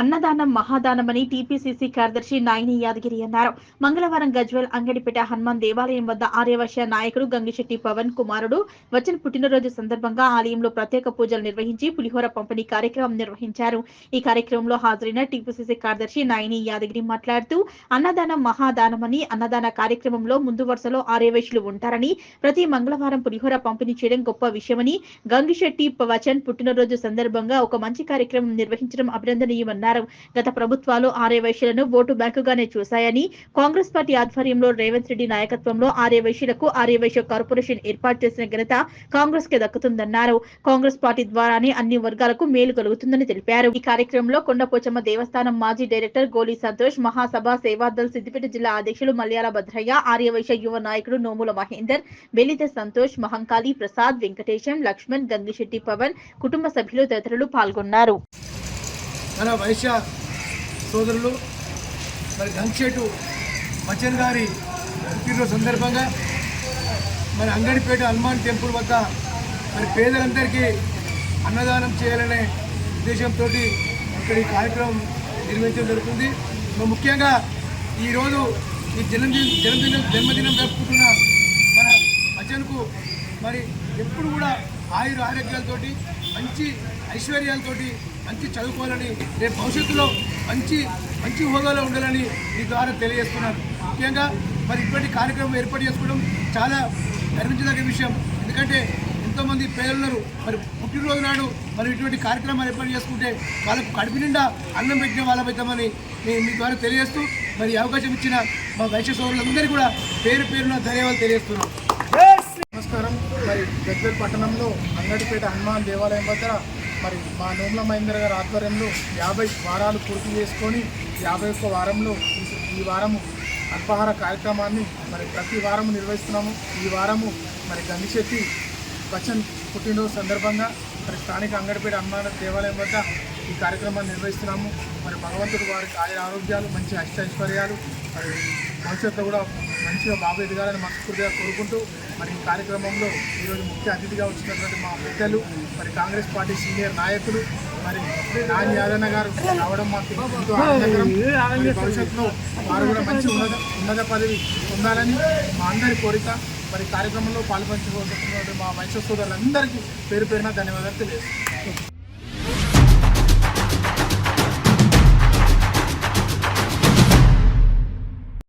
అన్నదానం మహాదానమని టీపీసీసీ కార్యదర్శి నాయని యాదగిరి అన్నారు. మంగళవారం గజ్వేల్ అంగడిపేట హనుమాన్ దేవాలయం వద్ద ఆర్యవైశ్య నాయకుడు గంగిశెట్టి పవన్ కుమారుడు వచ్చిన పుట్టినరోజు సందర్భంగా ఆలయంలో ప్రత్యేక పూజలు నిర్వహించి పులిహోర పంపిణీ కార్యక్రమం నిర్వహించారు. ఈ కార్యక్రమంలో హాజరైన టీపీసీసీ కార్యదర్శి నాయని యాదగిరి మాట్లాడుతూ అన్నదానం మహాదానమని, అన్నదాన కార్యక్రమంలో ముందు వరుసలో ఆర్యవైశ్యులు ఉంటారని, ప్రతి మంగళవారం పులిహోర పంపిణీ చేయడం గొప్ప విషయమని, గంగిశెట్టి వచన్ పుట్టినరోజు సందర్భంగా ఒక మంచి కార్యక్రమం నిర్వహించడం అభినందనీయమన్నారు. గత ప్రభుత్వాలు ఆర్యవైశ్యులను ఓటు బ్యాంకుగానే చూశాయని, కాంగ్రెస్ పార్టీ ఆధ్వర్యంలో రేవంత్ రెడ్డి నాయకత్వంలో ఆర్యవైశ్యులకు ఆర్యవైశ్య కార్పొరేషన్ ఏర్పాటు చేసిన ఘనత కాంగ్రెస్ కి దక్కుతుందన్నారు. కాంగ్రెస్ పార్టీ ద్వారానే అన్ని వర్గాలకు మేలు కలుగుతుందని తెలిపారు. ఈ కార్యక్రమంలో కొండపోచమ్మ దేవస్థానం మాజీ డైరెక్టర్ గోలి సంతోష్, మహాసభ సేవాదల్ సిద్దిపేట జిల్లా అధ్యక్షులు మల్యాల భద్రయ్య, ఆర్యవైశ్య యువ నాయకుడు నోముల మహేందర్, బెలిత సంతోష్, మహంకాళి ప్రసాద్, వెంకటేశం, లక్ష్మణ్, గంగిశెట్టి పవన్, కుటుంబ సభ్యులు తదితరులు పాల్గొన్నారు. మన వైశ్య సోదరులు మరి గంగిశెట్టి వచన్ గారి పుట్టినరోజు సందర్భంగా మరి అంగడిపేట హనుమాన్ టెంపుల్ వద్ద మరి పేదలందరికీ అన్నదానం చేయాలనే ఉద్దేశంతో ఇక్కడ ఈ కార్యక్రమం నిర్వహించడం జరుగుతుంది. ముఖ్యంగా ఈరోజు ఈ జన్మదినం జరుపుకుంటున్న మన వచన్కు మరి ఎప్పుడు కూడా ఆరోగ్యాలతోటి, మంచి ఐశ్వర్యాలతోటి, మంచి చదువుకోవాలని, రేపు భవిష్యత్తులో మంచి హోదాలో ఉండాలని ఈ ద్వారా తెలియజేస్తున్నాను. ముఖ్యంగా మరి ఇటువంటి కార్యక్రమం ఏర్పాటు చేసుకోవడం చాలా గర్వించదగ్గ విషయం. ఎందుకంటే ఎంతోమంది పేదలున్నారు, మరి పుట్టినరోజు నాడు మరి ఇటువంటి కార్యక్రమాలు ఏర్పాటు చేసుకుంటే వాళ్ళకు కడుపు నిండా అన్నం పెట్టిన వాళ్ళమవుతామని నేను మీ ద్వారా తెలియజేస్తూ మరి అవకాశం ఇచ్చిన మా వైశ్య సోదరులందరికీ కూడా పేరున ధన్యవాదాలు తెలియజేస్తున్నాం. నమస్కారం. మరి గజ్వేల్ పట్టణంలో అంగడిపేట హనుమాన్ దేవాలయం వద్ద మరి మా నోముల మహేందర్ గారి ఆధ్వర్యంలో 50 వారాలు పూర్తి చేసుకొని 51వ వారంలో ఈ వారము అల్పాహార కార్యక్రమాన్ని మరి ప్రతి వారము నిర్వహిస్తున్నాము. ఈ వారము మరి గంగిశెట్టి వచన్ పుట్టినరోజు సందర్భంగా మరి స్థానిక అంగడిపేట హనుమాన్ దేవాలయం వద్ద ఈ కార్యక్రమాన్ని నిర్వహిస్తున్నాము. మరి భగవంతుడు వారికి ఆరోగ్యాలు, మంచి ఐశ్వర్యాలు, మరి భవిష్యత్తులో కూడా మంచిగా బాబు ఎదగాలని మనస్ఫూర్తిగా కోరుకుంటూ మరి ఈ కార్యక్రమంలో ఈరోజు ముఖ్య అతిథిగా వచ్చినటువంటి మా పెద్దలు, మరి కాంగ్రెస్ పార్టీ సీనియర్ నాయకులు మరి నాని యాదన్న గారు రావడం మాకు ఎంతో ఆనందకరం. భవిష్యత్తులో వారు కూడా మంచి ఉన్నత పదవి పొందాలని మా అందరి కోరిక. మరి కార్యక్రమంలో పాల్పంచుకుంటున్నటువంటి మా వైశ్య సోదరులందరికీ పేరున ధన్యవాదాలు తెలియజేస్తున్నాను.